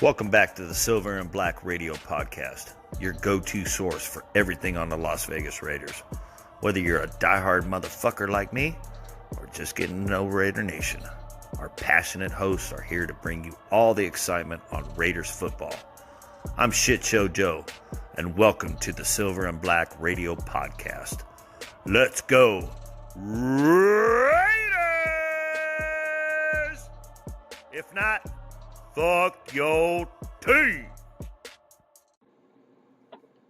Welcome back to the Silver and Black Radio Podcast, your go-to source for everything on the Las Vegas Raiders. Whether you're a diehard motherfucker like me, or just getting to know Raider Nation, our passionate hosts are here to bring you all the excitement on Raiders football. I'm Shit Show Joe, and welcome to the Silver and Black Radio Podcast. Let's go, Raiders! If not, fuck your team.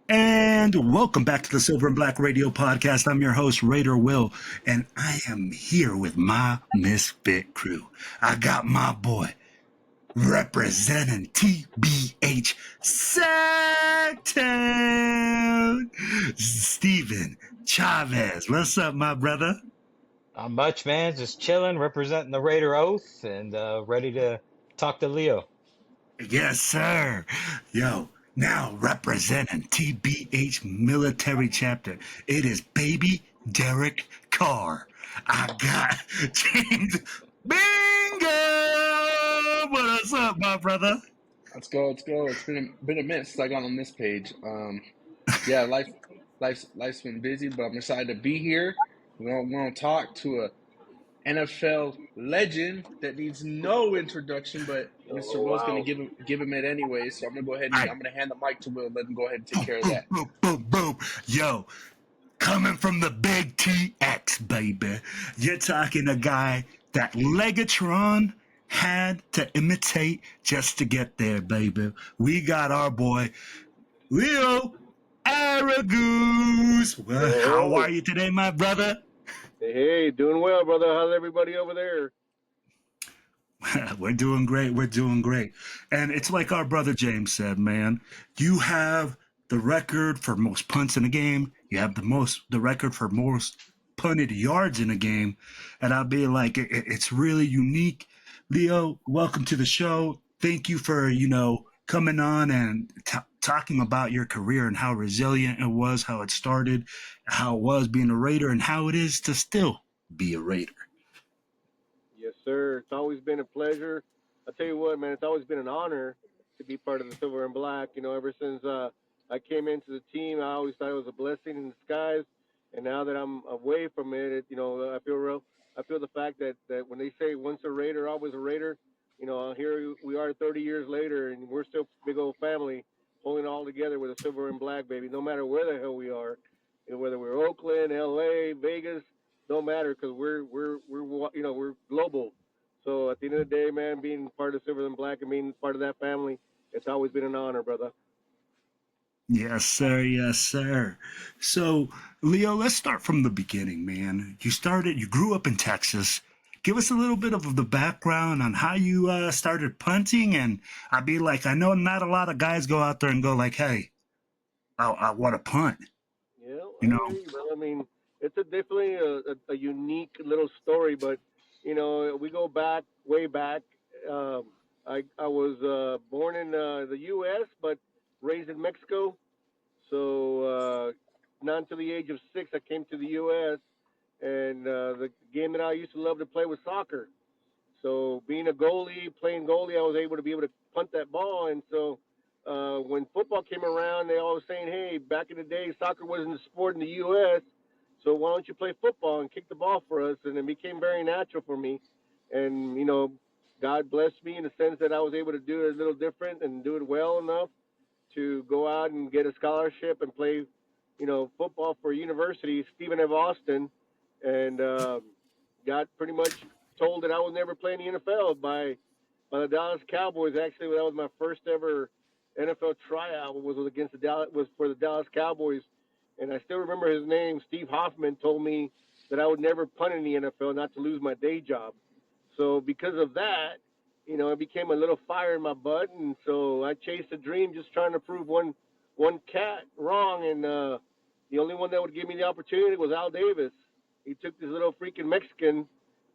And welcome back to the Silver and Black Radio Podcast. I'm your host, Raider Will, and I am here with my misfit crew. I got my boy representing TBH Sacktown, Steven Chavez. What's up, my brother? Not much, man. Just chilling, representing the Raider Oath, and ready to talk to Leo. Yes, sir. Yo, now representing TBH Military Chapter, it is baby Derek Carr. I got James Bingham. What's up, my brother? Let's go. It's been a minute since I got on this page. Yeah, life's been busy, but I'm excited to be here. We're gonna talk to a NFL legend that needs no introduction, but Mr. Will's gonna give him it anyway. So I'm gonna go ahead and I'm gonna hand the mic to Will. Let him go ahead and take care of that. Boom. Yo, coming from the big TX, baby. You're talking a guy that Legatron had to imitate just to get there, baby. We got our boy, Leo Araguz. Well, how are you today, my brother? Hey, doing well, brother. How's everybody over there? We're doing great. And it's like our brother James said, man, you have the record for most punts in a game. You have the record for most punted yards in a game. And I'll be like, it's really unique. Leo, welcome to the show. Thank you for, coming on and talking about your career and how resilient it was, how it started, how it was being a Raider, and how it is to still be a Raider. Yes, sir. It's always been a pleasure. I'll tell you what, man, it's always been an honor to be part of the Silver and Black. Ever since I came into the team, I always thought it was a blessing in disguise. And now that I'm away from it, I feel the fact that when they say once a Raider, always a Raider, here we are 30 years later, and we're still a big old family holding it all together with a Silver and Black, baby, no matter where the hell we are. Whether we're Oakland, LA, Vegas, don't matter, because we're global. So at the end of the day, man, being part of Silver and Black and being part of that family, it's always been an honor, brother. Yes, sir. So, Leo, let's start from the beginning, man. You grew up in Texas. Give us a little bit of the background on how you started punting. And I'd be like, I know not a lot of guys go out there and go like, hey, I want to punt. Yeah, I mean, it's definitely a unique little story, but, we go way back. I was born in the U.S., but raised in Mexico. So not until the age of 6, I came to the U.S., and the game that I used to love to play was soccer. So being playing goalie, I was able to punt that ball. And so when football came around, they all were saying, hey, back in the day, soccer wasn't a sport in the U.S., so why don't you play football and kick the ball for us? And it became very natural for me. And, God blessed me in the sense that I was able to do it a little different and do it well enough to go out and get a scholarship and play, football for university, Stephen F. Austin, and got pretty much told that I would never play in the NFL by the Dallas Cowboys. Actually, that was my first ever NFL tryout. Was for the Dallas Cowboys, and I still remember his name. Steve Hoffman told me that I would never punt in the NFL, not to lose my day job. So because of that, it became a little fire in my butt, and so I chased a dream, just trying to prove one cat wrong. And the only one that would give me the opportunity was Al Davis. He took this little freaking Mexican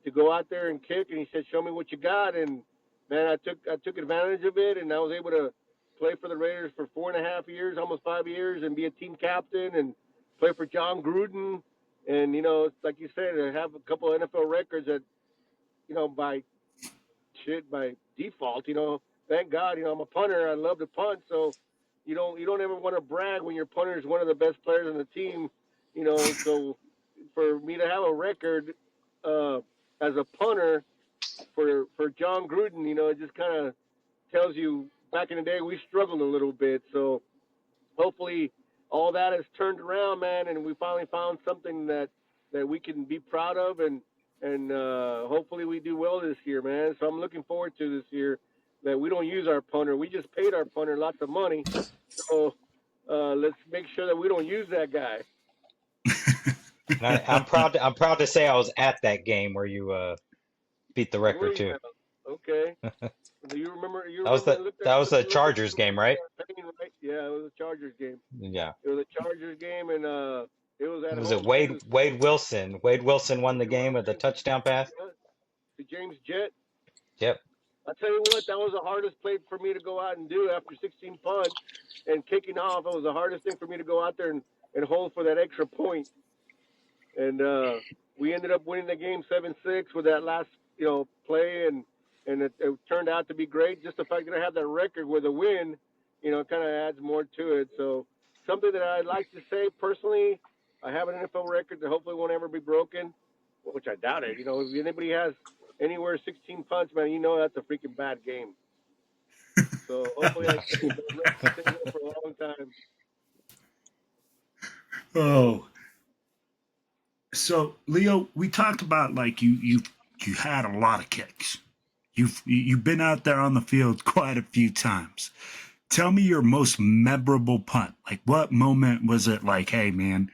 to go out there and kick, and he said, "Show me what you got." And man, I took advantage of it, and I was able to play for the Raiders for 4.5 years, almost 5 years, and be a team captain and play for John Gruden. And like you said, I have a couple of NFL records that, by default, thank God, I'm a punter. I love to punt, so you don't ever want to brag when your punter is one of the best players on the team. So for me to have a record uh, as a punter for John Gruden, it just kind of tells you back in the day we struggled a little bit. So hopefully all that has turned around, man, and we finally found something that we can be proud of, and hopefully we do well this year, man. So I'm looking forward to this year that we don't use our punter. We just paid our punter lots of money, so let's make sure that we don't use that guy. I'm proud to say I was at that game where you beat the record too. Okay. Do you remember? You That was remember? that was the Chargers game, right? Right? Yeah, it was a Chargers game. Yeah. It was a Chargers game, and it was at Was it home. Wade Wilson? Wade Wilson won the game with a touchdown pass. To James Jett. Yep. I tell you what, that was the hardest play for me to go out and do after 16 punts and kicking off. It was the hardest thing for me to go out there and hold for that extra point. And we ended up winning the game 7-6 with that last play, and it turned out to be great. Just the fact that I had that record with a win, kind of adds more to it. So something that I'd like to say personally, I have an NFL record that hopefully won't ever be broken, which I doubt it. If anybody has anywhere 16 punts, man, that's a freaking bad game. So hopefully I can stay there for a long time. Oh, so Leo, we talked about like you had a lot of kicks. You've been out there on the field quite a few times. Tell me your most memorable punt. Like, what moment was it like, hey man,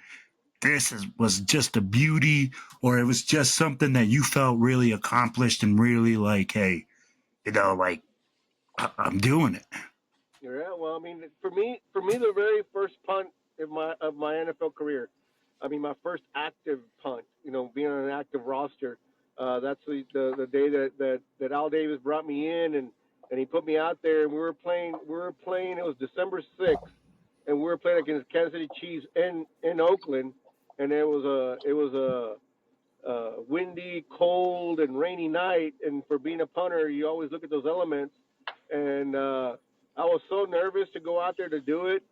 was just a beauty, or it was just something that you felt really accomplished and really like, hey, like I'm doing it. Yeah, well, I mean, for me, the very first punt of my NFL career, I mean, my first active punt, being on an active roster. That's the day that Al Davis brought me in, and he put me out there, and we were playing. It was December 6th, and we were playing against Kansas City Chiefs in Oakland, and it was a windy, cold, and rainy night. And for being a punter, you always look at those elements. And I was so nervous to go out there to do it.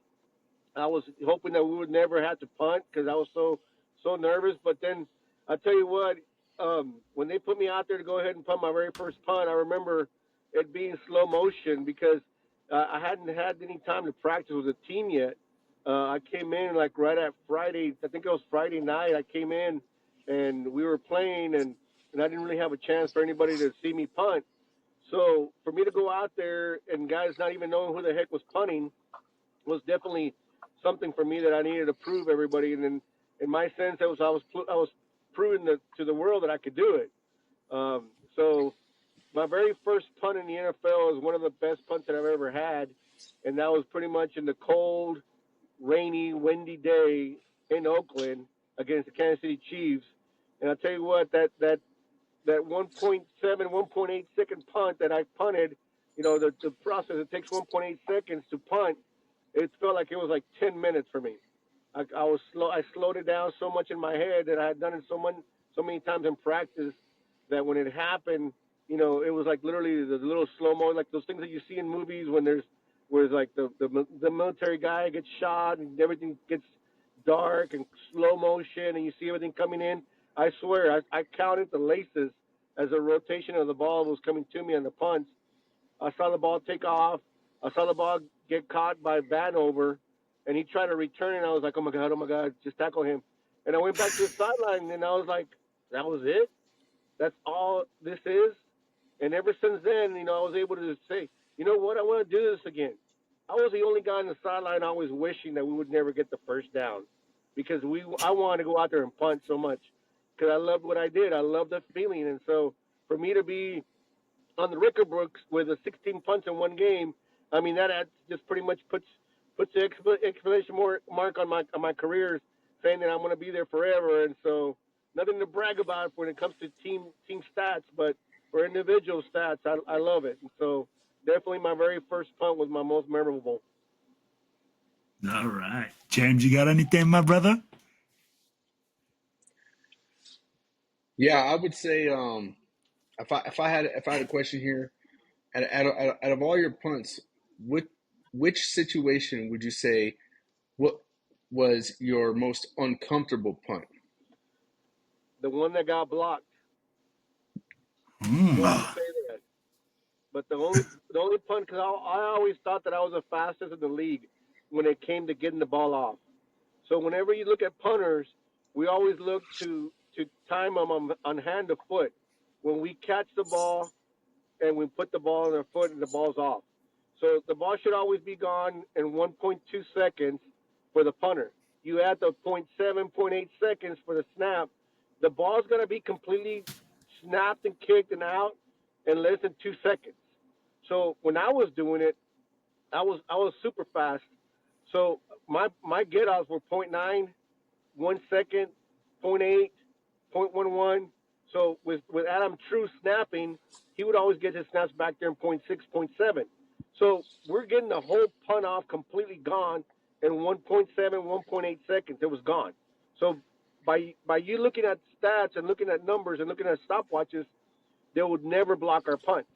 I was hoping that we would never have to punt because I was so nervous. But then I tell you what, when they put me out there to go ahead and punt my very first punt, I remember it being slow motion because I hadn't had any time to practice with the team yet. I came in like right at Friday. I think it was Friday night. I came in and we were playing, and I didn't really have a chance for anybody to see me punt. So for me to go out there and guys not even knowing who the heck was punting was definitely something for me that I needed to prove everybody. And in my sense, I was proving to the world that I could do it. So my very first punt in the NFL is one of the best punts that I've ever had, and that was pretty much in the cold, rainy, windy day in Oakland against the Kansas City Chiefs. And I'll tell you what, that 1.7, 1.8 second punt that I punted, the process, it takes 1.8 seconds to punt. It felt like it was like 10 minutes for me. I was slow. I slowed it down so much in my head that I had done it so many times in practice that when it happened, it was like literally the little slow-mo, like those things that you see in movies where it's like the military guy gets shot and everything gets dark and slow motion and you see everything coming in. I swear, I counted the laces as the rotation of the ball was coming to me on the punts. I saw the ball take off. I saw the ball get caught by Vanover, and he tried to return it, and I was like, oh, my God, just tackle him. And I went back to the sideline, and I was like, that was it? That's all this is? And ever since then, I was able to say, you know what, I want to do this again. I was the only guy on the sideline always wishing that we would never get the first down because I wanted to go out there and punt so much because I loved what I did. I loved the feeling. And so for me to be on the record books with a 16 punts in one game, I mean, that just pretty much puts the exclamation mark on my career, saying that I'm going to be there forever. And so nothing to brag about when it comes to team stats, but for individual stats, I love it. And so definitely my very first punt was my most memorable. All right. James, you got anything, my brother? Yeah, I would say if I had a question here, out of all your punts, which situation would you say what was your most uncomfortable punt? The one that got blocked. Mm. Going to say that. But the only punt, because I always thought that I was the fastest in the league when it came to getting the ball off. So whenever you look at punters, we always look to time them on hand to foot. When we catch the ball and we put the ball on their foot and the ball's off. So the ball should always be gone in 1.2 seconds for the punter. You add the 0.7, 0.8 seconds for the snap, the ball's going to be completely snapped and kicked and out in less than 2 seconds. So when I was doing it, I was super fast. So my get-offs were 0.9, 1 second, 0.8, 0.11. So with Adam True snapping, he would always get his snaps back there in 0.6, 0.7. So we're getting the whole punt off completely gone in 1.7, 1.8 seconds. It was gone. So by you looking at stats and looking at numbers and looking at stopwatches, they would never block our punts.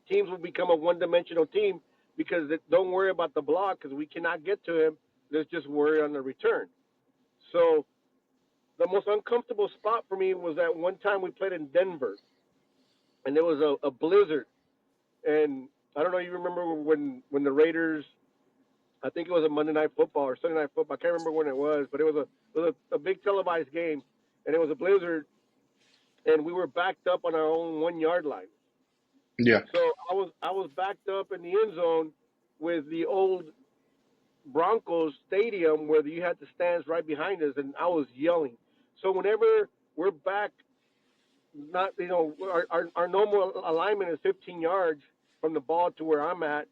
Teams will become a one-dimensional team because don't worry about the block because we cannot get to him. Let's just worry on the return. So the most uncomfortable spot for me was that one time we played in Denver, and there was a blizzard. And I don't know if you remember when the Raiders, I think it was a Monday Night Football or Sunday Night Football. I can't remember when it was, but it was a big televised game, and it was a blizzard, and we were backed up on our own 1 yard line. Yeah. So I was backed up in the end zone with the old Broncos stadium where you had the stands right behind us, and I was yelling. So whenever we're back, not our normal alignment is 15 yards from the ball to where I'm at,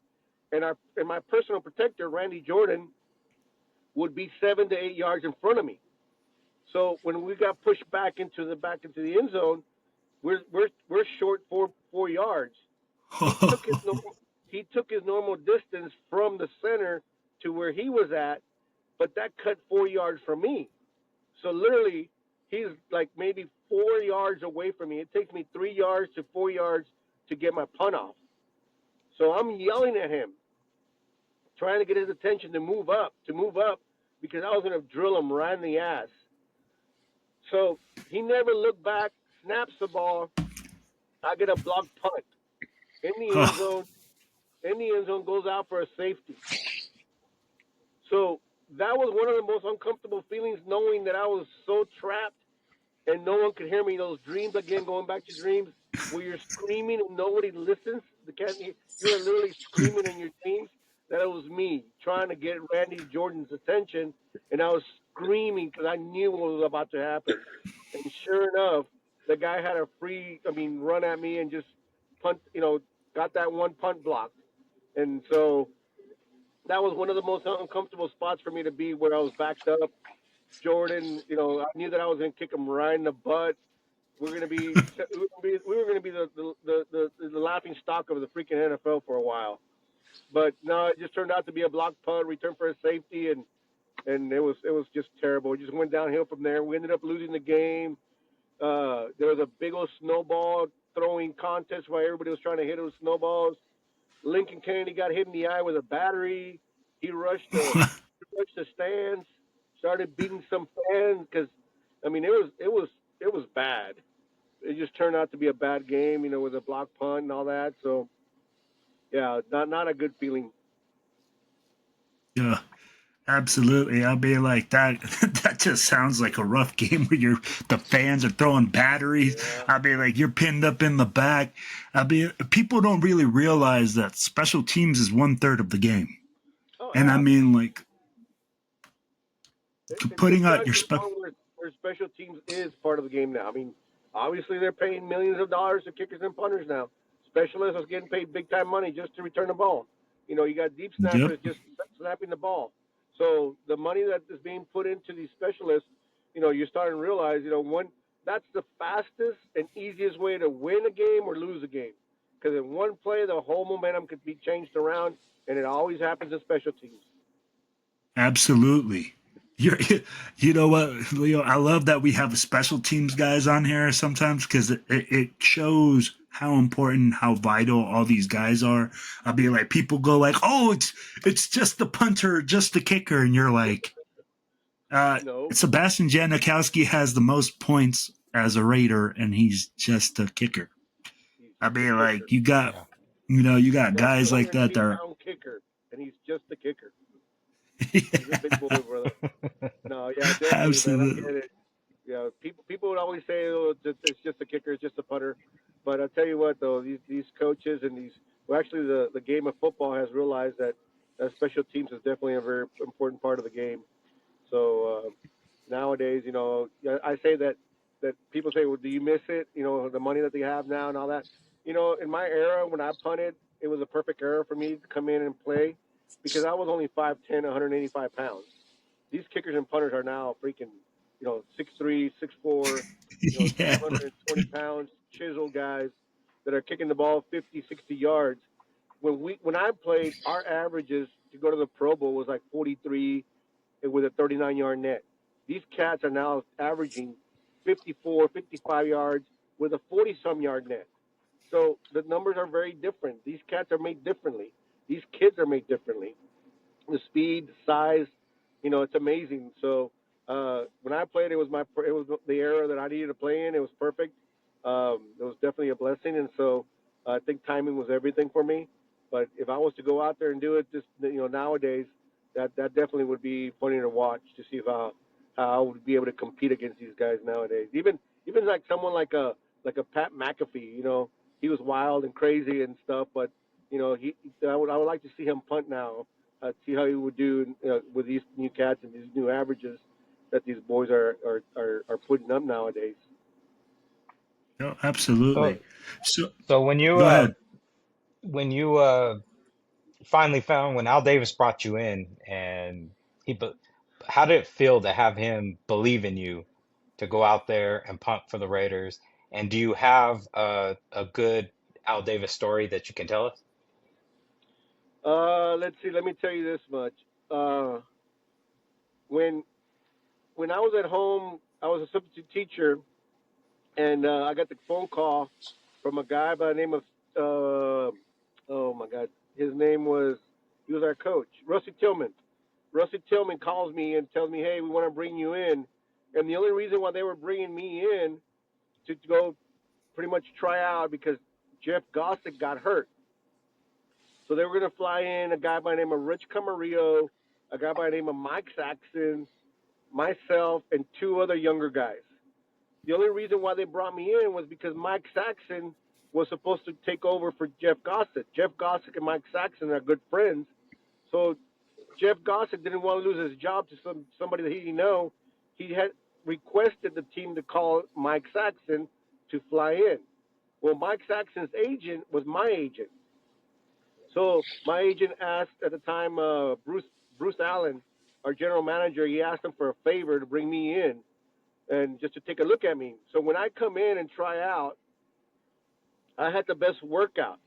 and my personal protector Randy Jordan would be 7 to 8 yards in front of me. So when we got pushed back into the end zone, we're short 4 yards. He took his normal distance from the center to where he was at, but that cut 4 yards from me. So literally, he's like maybe 4 yards away from me. It takes me 3 yards to 4 yards to get my punt off. So I'm yelling at him, trying to get his attention to move up, because I was going to drill him right in the ass. So he never looked back, snaps the ball. I get a blocked punt in the end zone. In the end zone, goes out for a safety. So that was one of the most uncomfortable feelings, knowing that I was so trapped and no one could hear me. Those dreams, again, going back to dreams, where you're screaming and nobody listens. You're literally screaming in your dreams. That it was me trying to get Randy Jordan's attention, and I was screaming because I knew what was about to happen. And sure enough, the guy had a run at me and just punt, got that one punt blocked. And so that was one of the most uncomfortable spots for me to be, where I was backed up. Jordan, I knew that I was going to kick him right in the butt. We were going to be the laughing stock of the freaking NFL for a while. But no, it just turned out to be a block punt, return for a safety, and it was just terrible. It just went downhill from there. We ended up losing the game. There was a big old snowball throwing contest while everybody was trying to hit it with snowballs. Lincoln Kennedy got hit in the eye with a battery. He rushed the stands, started beating some fans because, it was bad. It just turned out to be a bad game, with a block punt and all that. So, yeah, not a good feeling. Yeah, absolutely. I'll be like that. That just sounds like a rough game where the fans are throwing batteries. Yeah. I'll be like, you're pinned up in the back. People don't really realize that special teams is 1/3 of the game. Oh, and yeah. Putting out your where special teams is part of the game now. Obviously they're paying millions of dollars to kickers and punters now. Specialists are getting paid big time money just to return the ball. You got deep snappers just snapping the ball. So the money that is being put into these specialists, you're starting to realize, that's the fastest and easiest way to win a game or lose a game. Because in one play, the whole momentum could be changed around, and it always happens in special teams. Absolutely. You know what, Leo? I love that we have special teams guys on here sometimes because it shows how important, how vital all these guys are. I'll be like, people go like, "Oh, it's just the punter, just the kicker," and you're like, No, Sebastian Janikowski has the most points as a Raider, and he's just a kicker. he's I just a mean, kicker. like you got, Yeah. you got Got guys like that. 280 That are, pound kicker, and he's just a kicker. He's a yeah, big boy, brother. No, yeah, definitely, man. I absolutely. get it. Yeah, people would always say, "Oh, it's just a kicker, it's just a putter." But I tell you what, though, these coaches and well, actually, the game of football has realized that special teams is definitely a very important part of the game. So nowadays, I say that people say, "Well, do you miss it? The money that they have now and all that." In my era when I punted, it was a perfect era for me to come in and play because I was only 5'10", 185 pounds. These kickers and punters are now freaking, 6'3", 6'4", Yeah, 220 pounds, chiseled guys that are kicking the ball 50, 60 yards. When I played, our averages to go to the Pro Bowl was like 43 with a 39-yard net. These cats are now averaging 54, 55 yards with a 40-some yard net. So the numbers are very different. These cats are made differently. These kids are made differently. The speed, the size, it's amazing. So when I played, it was the era that I needed to play in. It was perfect. It was definitely a blessing, and so I think timing was everything for me. But if I was to go out there and do it, just nowadays, that definitely would be funny to watch to see how I would be able to compete against these guys nowadays. Even like someone like a Pat McAfee, he was wild and crazy and stuff, but I would like to see him punt now, see how he would do with these new cats and these new averages that these boys are putting up nowadays. no, So, absolutely. So so when you go ahead. finally found when Al Davis brought you in and he, how did it feel to have him believe in you to go out there and punt for the Raiders? And do you have a good Al Davis story that you can tell us? Let's see. Let me tell you this much. Uh, when when I was at home, I was a substitute teacher, and I got the phone call from a guy by the name of oh my God, his name was he was our coach, Rusty Tillman. Rusty Tillman calls me and tells me, "Hey, we want to bring you in," and the only reason why they were bringing me in to go pretty much try out because Jeff Gossick got hurt. So they were going to fly in a guy by the name of Rich Camarillo, a guy by the name of Mike Saxon, myself, and two other younger guys. The only reason why they brought me in was because Mike Saxon was supposed to take over for Jeff Gossick. Jeff Gossick and Mike Saxon are good friends. So Jeff Gossick didn't want to lose his job to somebody that he didn't know. He had requested the team to call Mike Saxon to fly in. Well, Mike Saxon's agent was my agent. So my agent asked at the time, Bruce Allen, our general manager, he asked him for a favor to bring me in and just to take a look at me. So when I come in and try out, I had the best workout.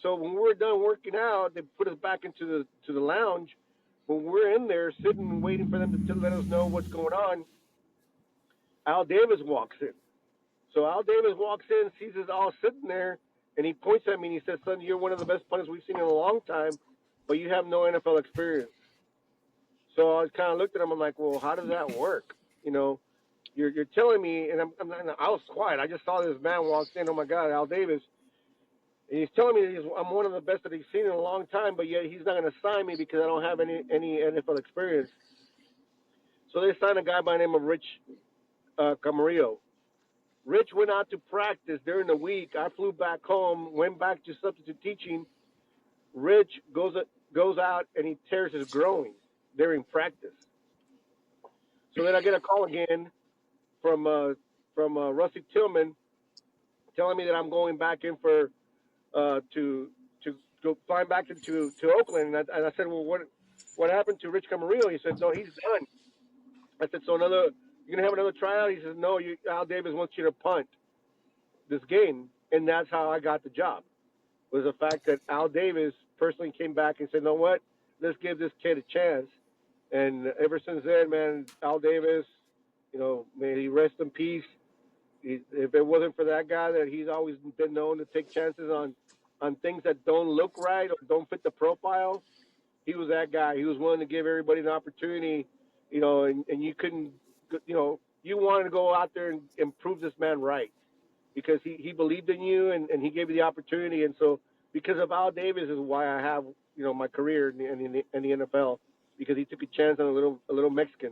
So when we were done working out, they put us back into the lounge. When we're in there sitting and waiting for them to let us know what's going on, Al Davis walks in. So Al Davis walks in, sees us all sitting there, and he points at me and he says, "Son, you're one of the best punters we've seen in a long time, but you have no NFL experience." So I kind of looked at him. I'm like, "Well, how does that work? You know, you're telling me," and I was quiet. I just saw this man walk in. Oh my God, Al Davis. And he's telling me that I'm one of the best that he's seen in a long time, but yet he's not going to sign me because I don't have any NFL experience. So they signed a guy by the name of Rich Camarillo. Rich went out to practice during the week. I flew back home, went back to substitute teaching. Rich goes out and he tears his groin during practice. So then I get a call again from Rusty Tillman telling me that I'm going back in for to go flying back to Oakland. And I said, "Well, what happened to Rich Camarillo?" He said, "No, he's done." I said, "So you're gonna have another tryout?" He said, "No, Al Davis wants you to punt this game," and that's how I got the job. Was the fact that Al Davis personally came back and said, "You know what? Let's give this kid a chance." And ever since then, man, Al Davis, may he rest in peace. If it wasn't for that guy, that he's always been known to take chances on things that don't look right or don't fit the profile. He was that guy. He was willing to give everybody an opportunity, and you couldn't, you wanted to go out there and prove this man right because he believed in you and he gave you the opportunity. And so because of Al Davis is why I have, my career in the NFL, because he took a chance on a little Mexican.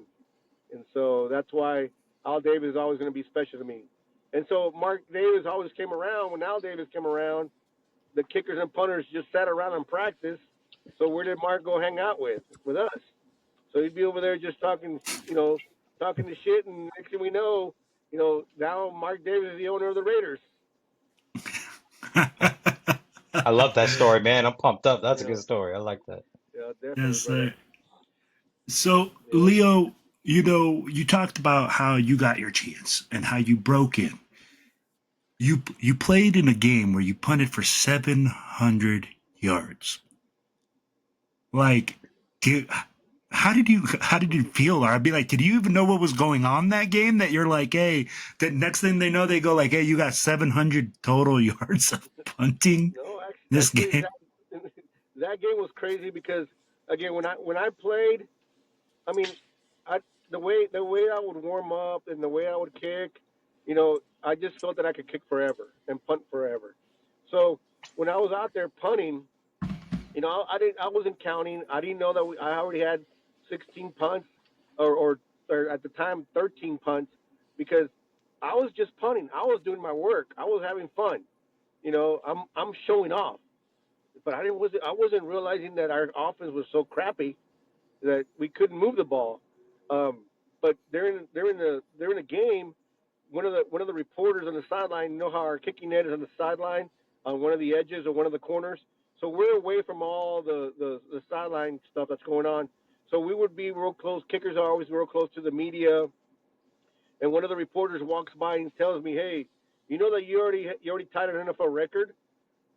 And so that's why Al Davis is always going to be special to me. And so Mark Davis always came around. When Al Davis came around, the kickers and punters just sat around and practiced. So where did Mark go hang out with us? So he'd be over there just talking, talking to shit. And next thing we know, now Mark Davis is the owner of the Raiders. I love that story, man. I'm pumped up. That's a Yeah, good story. I like that. yeah, definitely, Yes, brother. sir. So, Yeah. Leo, you talked about how you got your chance and how you broke in. You played in a game where you punted for 700 yards. Like, did, how did you feel? Or I'd be like, did you even know what was going on that game? That you're like, hey, the next thing they know, they go like, hey, you got 700 total yards of punting No, this actually, game. that game was crazy because again, when I played, I mean, I the way I would warm up and the way I would kick, I just felt that I could kick forever and punt forever. So when I was out there punting, I wasn't counting. I didn't know that I already had 16 punts, or at the time 13 punts, because I was just punting. I was doing my work. I was having fun. I'm showing off, but I wasn't realizing that our offense was so crappy that we couldn't move the ball. Um, but during the game, one of the reporters on the sideline, how our kicking net is on the sideline on one of the edges or one of the corners. So we're away from all the sideline stuff that's going on. So we would be real close. Kickers are always real close to the media. And one of the reporters walks by and tells me, "Hey, you know that you already tied an NFL record?"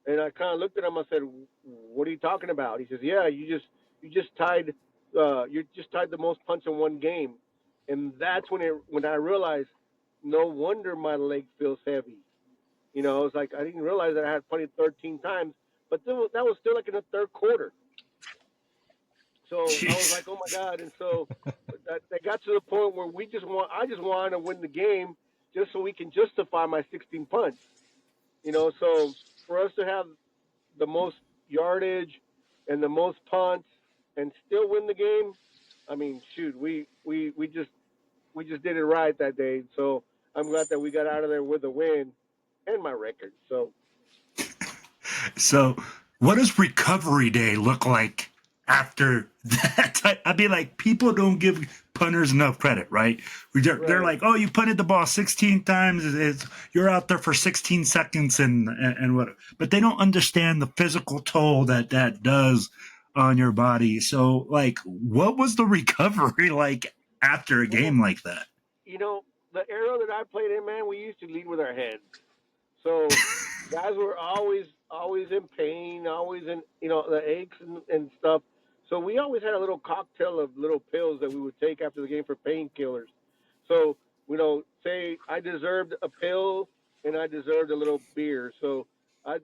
And I kind of looked at him. I said, "What are you talking about?" He says, "Yeah, you just tied the most punts in one game." And that's when I realized, no wonder my leg feels heavy. It's like I didn't realize that I had punted 13 times, but that was still like in the third quarter. So I was Jeez. like, "Oh my god!" And so that got to the point where I just wanted to win the game just so we can justify my 16 punts. So for us to have the most yardage and the most punts and still win the game, I mean, shoot, we just did it right that day. So I'm glad that we got out of there with a win and my record. So So, what does recovery day look like after that? I'd be like, people don't give punters enough credit, right? They're right, like, oh, you punted the ball 16 times. You're out there for 16 seconds and what? But they don't understand the physical toll that does on your body. So, like, what was the recovery like after a well, game like that? you know, the era that I played in, man, we used to lead with our heads. So guys were always in pain, always in the aches and stuff. So we always had a little cocktail of little pills that we would take after the game for painkillers. So say I deserved a pill and I deserved a little beer. So I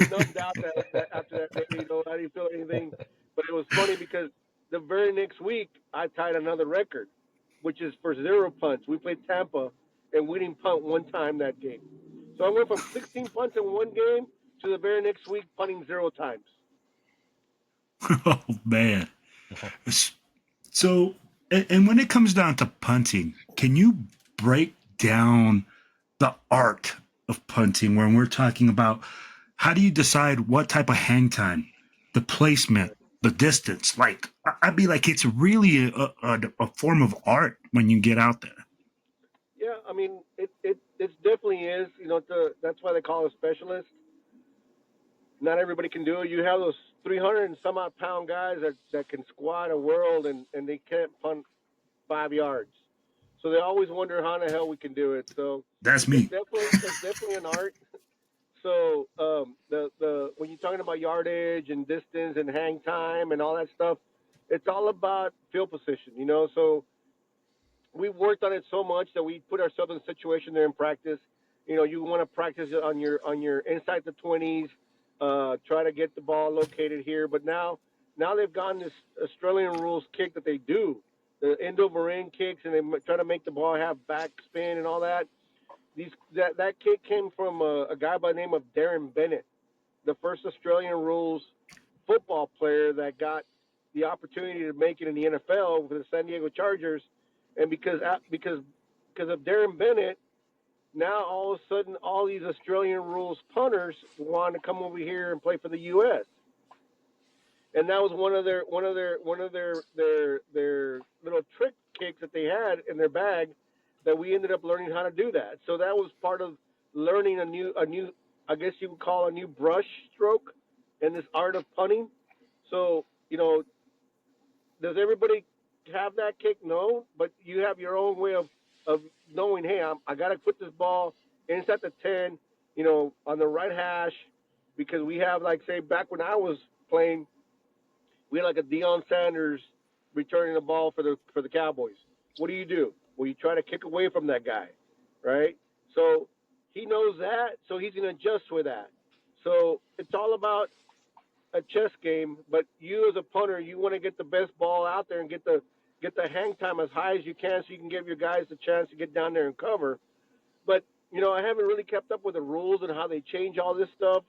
numbed out that after that day. I didn't feel anything, but it was funny because the very next week I tied another record, which is for 0 punts. We played Tampa and we didn't punt one time that game. So I went from 16 punts in one game to the very next week punting 0 times. Oh man. So, and when it comes down to punting, can you break down the art of punting when we're talking about how do you decide what type of hang time, the placement, the distance? Like, I'd be like, it's really a form of art when you get out there. Yeah, I mean, it definitely is. That's why they call it a specialist. Not everybody can do it. You have those 300 and some odd pound guys that can squat a world and they can't punt 5 yards. So they always wonder how in the hell we can do it. So That's me. it's definitely an art. So the when you're talking about yardage and distance and hang time and all that stuff, it's all about field position. So we worked on it so much that we put ourselves in a situation there in practice. You want to practice it on your inside the 20s, try to get the ball located here. But now they've gotten this Australian rules kick that they do, the Indo-Marine kicks, and they try to make the ball have back spin and all that. That kick came from a guy by the name of Darren Bennett, the first Australian rules football player that got the opportunity to make it in the NFL for the San Diego Chargers, and because of Darren Bennett, now all of a sudden all these Australian rules punters want to come over here and play for the U.S. And that was one of their little trick kicks that they had in their bag that we ended up learning how to do that. So that was part of learning a new I guess you would call a new brush stroke in this art of punting. So, does everybody have that kick? No, but you have your own way of knowing, hey, I got to put this ball inside the 10, on the right hash, because we have, like, say, back when I was playing, we had like a Deion Sanders returning the ball for the Cowboys. What do? Well, you try to kick away from that guy, right? So he knows that, so he's going to adjust with that. So it's all about a chess game, but you as a punter, you want to get the best ball out there and get the hang time as high as you can so you can give your guys the chance to get down there and cover. But, I haven't really kept up with the rules and how they change all this stuff.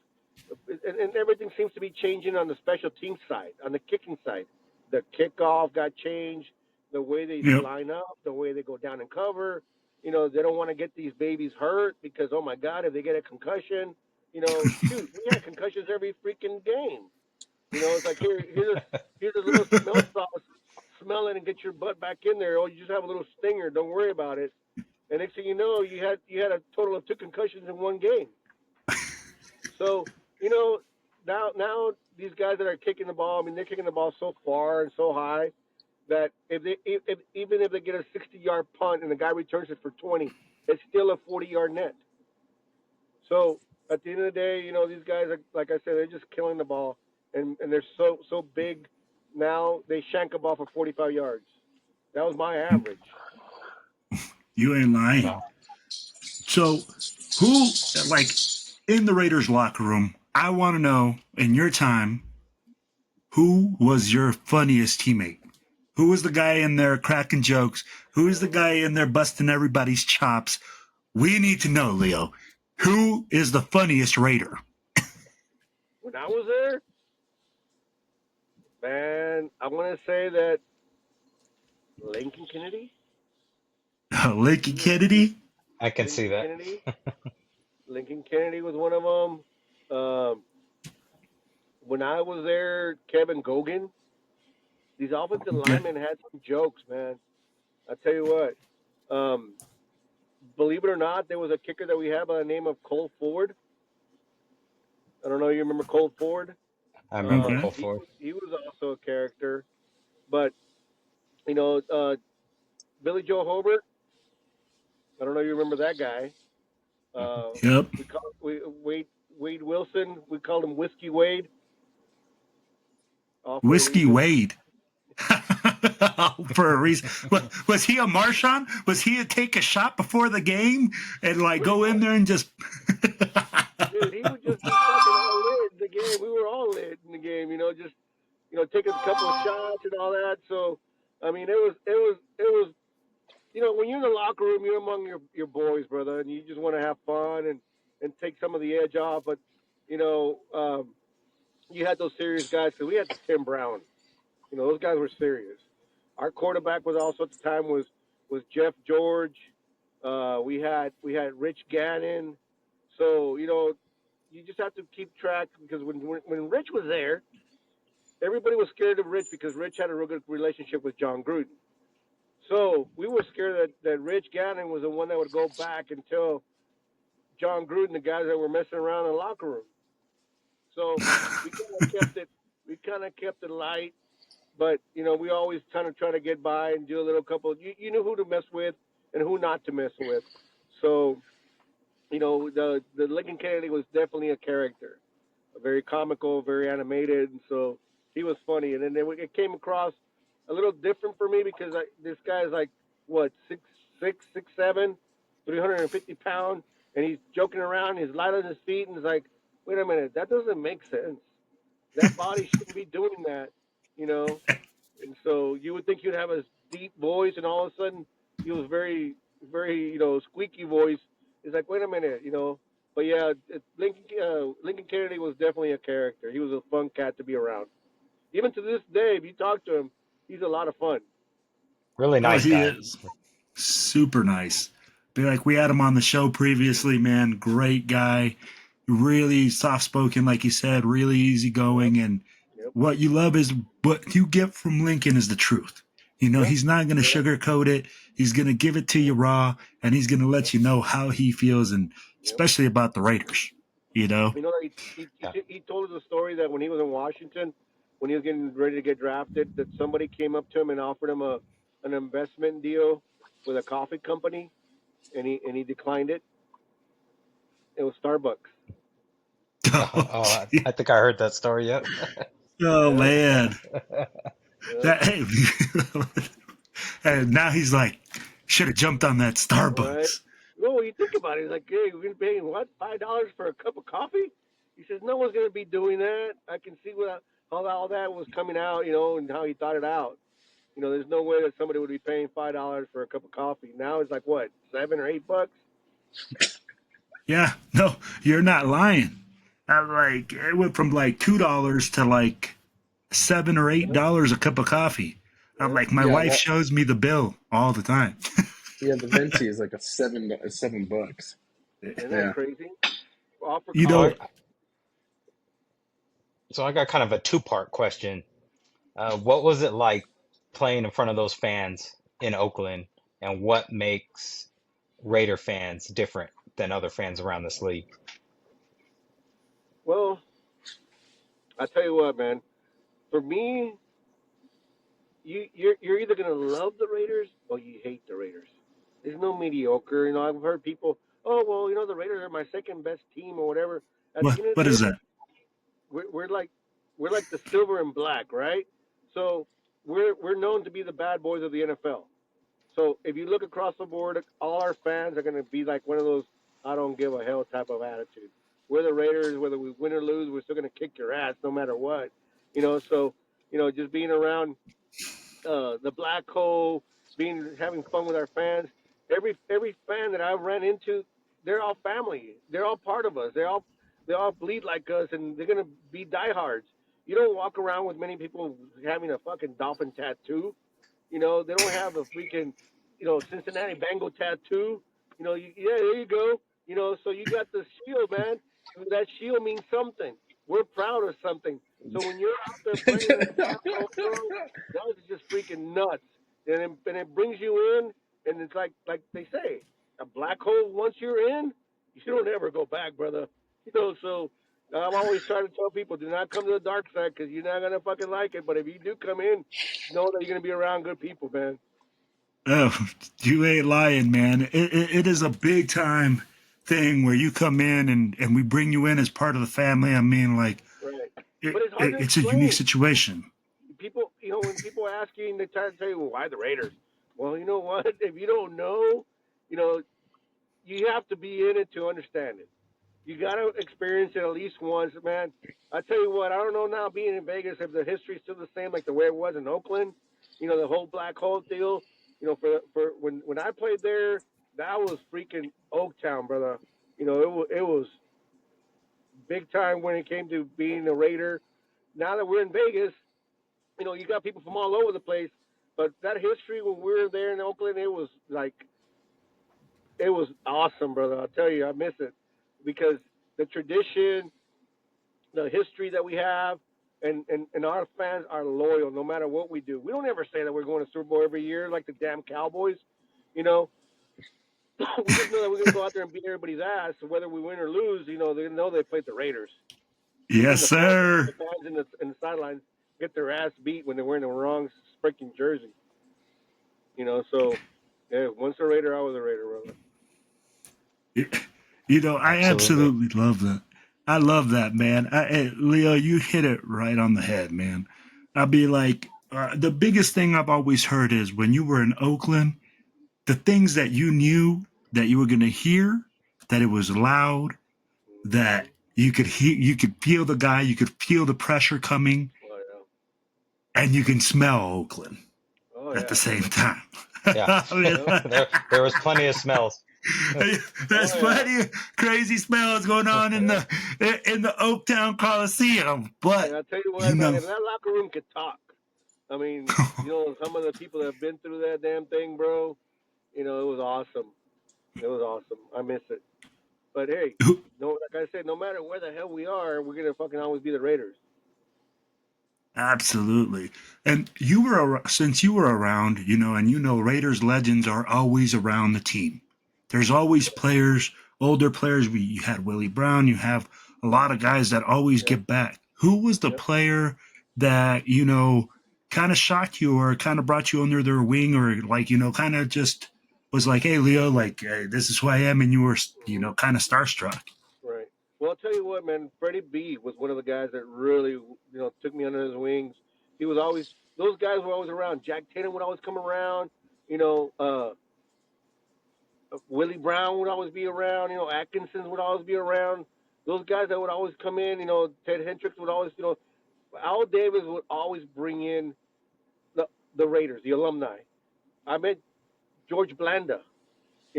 And everything seems to be changing on the special team side, on the kicking side. The kickoff got changed, the way they line up, the way they go down and cover. They don't want to get these babies hurt because, oh, my God, if they get a concussion, shoot, we have concussions every freaking game. It's like, here's a little smell sauce, smell it and get your butt back in there. Oh, you just have a little stinger. Don't worry about it. And next thing you know, you had a total of 2 concussions in one game. So, now these guys that are kicking the ball, they're kicking the ball so far and so high that even if they get a 60-yard punt and the guy returns it for 20, it's still a 40-yard net. So at the end of the day, these guys are, like I said, they're just killing the ball, and they're so big. Now they shank a ball for 45 yards. That was my average. You ain't lying. Wow. So, who, like, in the Raiders locker room, I want to know, in your time, who was your funniest teammate? Who was the guy in there cracking jokes? Who is the guy in there busting everybody's chops? We need to know, Leo. Who is the funniest Raider? When I was there, man, I want to say that Lincoln Kennedy. Lincoln Kennedy? I can Lincoln see that. Kennedy. Lincoln Kennedy was one of them. When I was there, Kevin Gogan. These offensive linemen had some jokes, man. I tell you what. Believe it or not, there was a kicker that we had by the name of Cole Ford. I don't know if you remember Cole Ford. I remember Cole Ford. He was also a character. But, Billy Joe Hobart, I don't know if you remember that guy. Yep. Wade Wilson, we called him Whiskey Wade. Whiskey Wade. For a reason. Was he a Marshawn? Was he to take a shot before the game and go in there and just? Dude, he was just fucking all lit in the game. We were all lit in the game, just taking a couple of shots and all that. So, it was, when you're in the locker room, you're among your boys, brother, and you just want to have fun and take some of the edge off. But, you had those serious guys. Because we had Tim Brown. Those guys were serious. Our quarterback was also at the time was Jeff George. We had Rich Gannon. So, you just have to keep track because when Rich was there, everybody was scared of Rich because Rich had a real good relationship with John Gruden. So we were scared that Rich Gannon was the one that would go back and tell John Gruden, the guys that were messing around in the locker room. So we kind of kept it light, but we always kind of try to get by and do a little couple. You knew who to mess with and who not to mess with. So the Lincoln Kennedy was definitely a character, very comical, very animated, and so he was funny. And then it came across a little different for me because this guy is like what 6'7", 350 pounds, and he's joking around. He's light on his feet, and he's like, "Wait a minute, that doesn't make sense. That body shouldn't be doing that, you know." And so you would think you'd have a deep voice, and all of a sudden he was very, very, squeaky voice. It's like, wait a minute, But yeah, Lincoln Kennedy was definitely a character. He was a fun cat to be around. Even to this day, if you talk to him, he's a lot of fun. Really Oh, nice he guy. is super nice. Be like, we had him on the show previously, man. Great guy, really soft spoken, like you said, really Yep. easygoing. And Yep. what you love is what you get from Lincoln is the truth. Yeah. He's not going to Yeah. sugarcoat it. He's going to give it to you raw, and he's going to let you know how he feels, and Yep. especially about the Raiders. You know, he, Yeah. he, he told us a story that when he was in Washington, when he was getting ready to get drafted, that somebody came up to him and offered him an investment deal with a coffee company, and he declined it. It was Starbucks. Oh, I think I heard that story. Yep. Oh Yeah. man, Yeah. that hey, and now he's like, should have jumped on that Right. Starbucks. Well, when you think about it, it's like, hey, we're paying what, $5 for a cup of coffee? He says no one's gonna be doing that. I can see how all that was coming out, and how he thought it out. There's no way that somebody would be paying $5 for a cup of coffee. Now it's like what, $7 or $8? Yeah, no, you're not lying. Like it went from like $2 to like Yeah. $7 or $8 a cup of coffee. I'm Yeah. like, my Yeah, wife shows me the bill all the time. the venti is like $7. Isn't that Yeah. crazy? All for You So know, coffee. I got kind of a two-part question. What was it like playing in front of those fans in Oakland, and what makes Raider fans different than other fans around this league? Well, I tell you what, man. For me, you're either gonna love the Raiders or you hate the Raiders. There's no mediocre. I've heard people, oh well, the Raiders are my second best team or whatever. At the end of what the is day, that? we're like the silver and black, right? So we're known to be the bad boys of the NFL. So if you look across the board, all our fans are gonna be like one of those I don't give a hell type of attitude. We're the Raiders, whether we win or lose, we're still gonna kick your ass no matter what. So just being around the black hole, having fun with our fans. Every fan that I've ran into, they're all family. They're all part of us. They all bleed like us, and they're gonna be diehards. You don't walk around with many people having a fucking dolphin tattoo. They don't have a freaking Cincinnati Bengal tattoo. Yeah, there you go. So you got the shield, man. That shield means something. We're proud of something. So when you're out there playing in the black hole, bro, that is just freaking nuts. And it brings you in, and it's like they say, a black hole. Once you're in, you don't ever go back, brother. So I'm always trying to tell people, do not come to the dark side because you're not gonna fucking like it. But if you do come in, know that you're gonna be around good people, man. Oh, you ain't lying, man. It is a big time thing where you come in and we bring you in as part of the family. I mean, like, Right. But it's hard to it's a unique explain. situation. People, when people ask you and they try to tell you, well, why the Raiders? Well, you know what? If you don't know, you know, you have to be in it to understand it. You got to experience it at least once, man. I tell you what, I don't know now being in Vegas if the history's still the same like the way it was in Oakland. The whole black hole deal. For when I played there, that was freaking Oaktown, brother. It was big time when it came to being a Raider. Now that we're in Vegas, you got people from all over the place. But that history when we were there in Oakland, it was awesome, brother. I'll tell you, I miss it because the tradition, the history that we have, and our fans are loyal no matter what we do. We don't ever say that we're going to Super Bowl every year like the damn Cowboys. You know, we just know that we're going to go out there and beat everybody's ass, whether we win or lose. They know they played the Raiders. Even Yes, the sir. fans in the sidelines get their ass beat when they're wearing the wrong freaking jersey. So yeah, once a Raider, I was a Raider, brother. I Absolutely. absolutely love that. I love that, man. Leo, you hit it right on the head, man. I'll be like, the biggest thing I've always heard is when you were in Oakland, the things that you knew that you were going to hear, that it was loud, that you could hear, you could feel the guy, you could feel the pressure coming, Oh and you can smell Oakland yeah. Oh at the yeah. same time. Yeah. I mean, Yep. There was plenty of smells. there's Oh, yeah. plenty of crazy smells going on in the Oaktown Coliseum, but And I tell you you what, man, know, if that locker room could talk, I mean, some of the people that have been through that damn thing, bro, it was awesome. It was awesome. I miss it. But hey, no, like I said, no matter where the hell we are, we're gonna fucking always be the Raiders. absolutely. And since you were around, and Raiders legends are always around the team. There's always players, older players. You had Willie Brown. You have a lot of guys that always Yep. get back. Who was the Yep. player that kind of shocked you, or kind of brought you under their wing, or kind of just was like, "Hey, Leo, like hey, this is who I am," and you were kind of starstruck? Right. Well, I'll tell you what, man. Freddie B was one of the guys that really, took me under his wings. He was always those guys were always around. Jack Tatum would always come around. Willie Brown would always be around. Atkinson would always be around. Those guys that would always come in. Ted Hendricks would always, Al Davis would always bring in the Raiders, the alumni. I met George Blanda,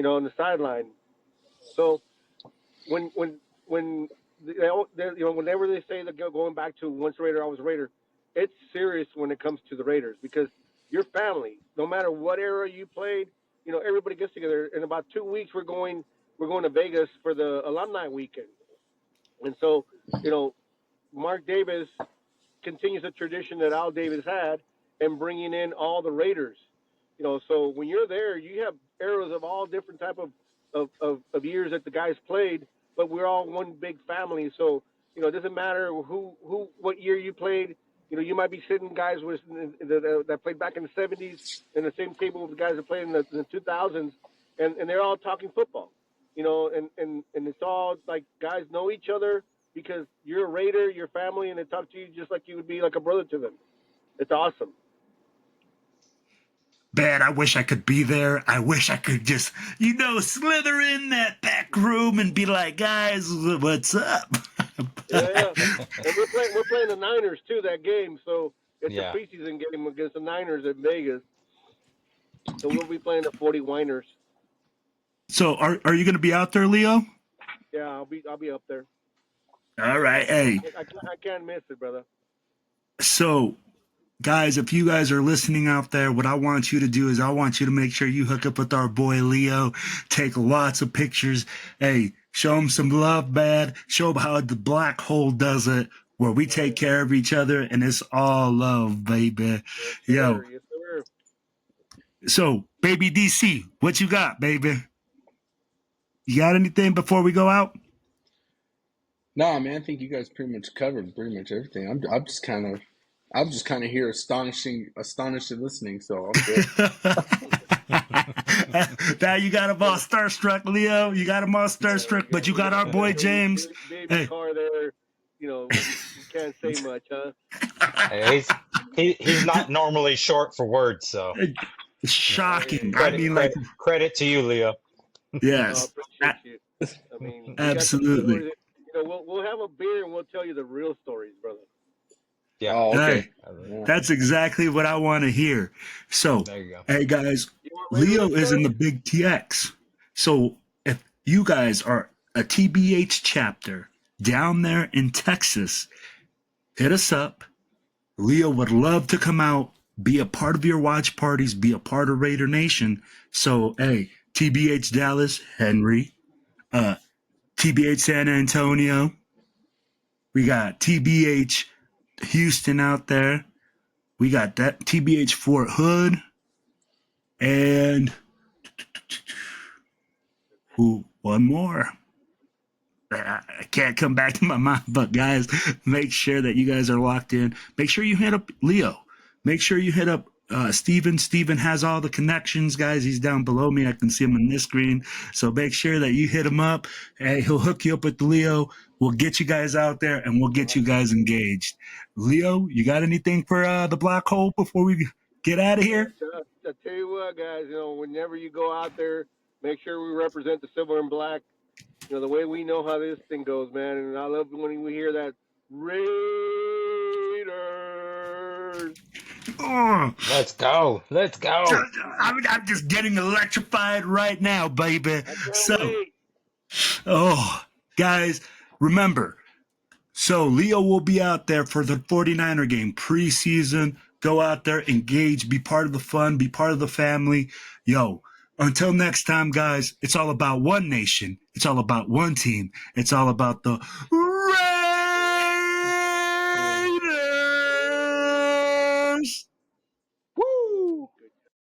on the sideline. So when whenever they say that going back to once Raider, always Raider, it's serious when it comes to the Raiders because your family, no matter what era you played, everybody gets together. In about 2 weeks, we're going to Vegas for the alumni weekend, and so Mark Davis continues a tradition that Al Davis had, and bringing in all the Raiders. So when you're there, you have eras of all different type of years that the guys played, but we're all one big family. So it doesn't matter what year you played. You might be sitting guys that played back in the 70s in the same table with the guys that played in the 2000s, and they're all talking football. And it's all like guys know each other because you're a Raider, your family, and they talk to you just like you would be like a brother to them. It's awesome. Man, I wish I could be there. I wish I could just, slither in that back room and be like, guys, what's up? Yeah. And we're playing the Niners too that game, so it's Yeah. a preseason game against the Niners at Vegas. So we'll be playing the 40 Winers. So are you going to be out there, Leo? Yeah, I'll be up there. All right. Hey, I can't miss it, brother. so guys, if you guys are listening out there, what I want you to do is I want you to make sure you hook up with our boy Leo, take lots of pictures. Hey, show him some love, man. Show him how the black hole does it, where we take care of each other, and it's all love, baby. Yes, Yo, yes, sir. so baby DC, what you got, baby? You got anything before we go out? No, man, I think you guys pretty much covered pretty much everything. I'm just kind of here astonished listening. So I'm good. Now you got him all starstruck, Leo. You got him all starstruck, but you got our boy James. Baby Hey. car there. You can't say much, huh? Hey, he's not normally short for words, so Shocking. credit to you, Leo. Yes. I appreciate you. I mean, Absolutely. We'll have a beer and we'll tell you the real stories, brother. Yeah. Oh, okay. Hey, that's exactly what I want to hear. So, There you go. hey guys, You want Raider Leo to is in start? the Big TX. So, if you guys are a TBH chapter down there in Texas, hit us up. Leo would love to come out, be a part of your watch parties, be a part of Raider Nation. So, hey, TBH Dallas, Henry, TBH San Antonio. We got TBH Houston out there. We got that TBH Fort Hood. And one more. I can't come back to my mind, but guys, make sure that you guys are locked in. Make sure you hit up Leo. Make sure you hit up Steven. Steven has all the connections, guys. He's down below me. I can see him on this screen. So make sure that you hit him up. Hey, he'll hook you up with Leo. We'll get you guys out there and we'll get you guys engaged. Leo, you got anything for the black hole before we Get out of here. I tell you what, guys, whenever you go out there, make sure we represent the silver and black. The way we know how this thing goes, man. And I love when we hear that Raiders. Oh, Let's go. Let's go. I'm just getting electrified right now, baby. I can't So, wait. guys, remember, so Leo will be out there for the 49er game preseason. Go out there, engage, be part of the fun, be part of the family. Yo, until next time, guys, it's all about one nation. It's all about one team. It's all about the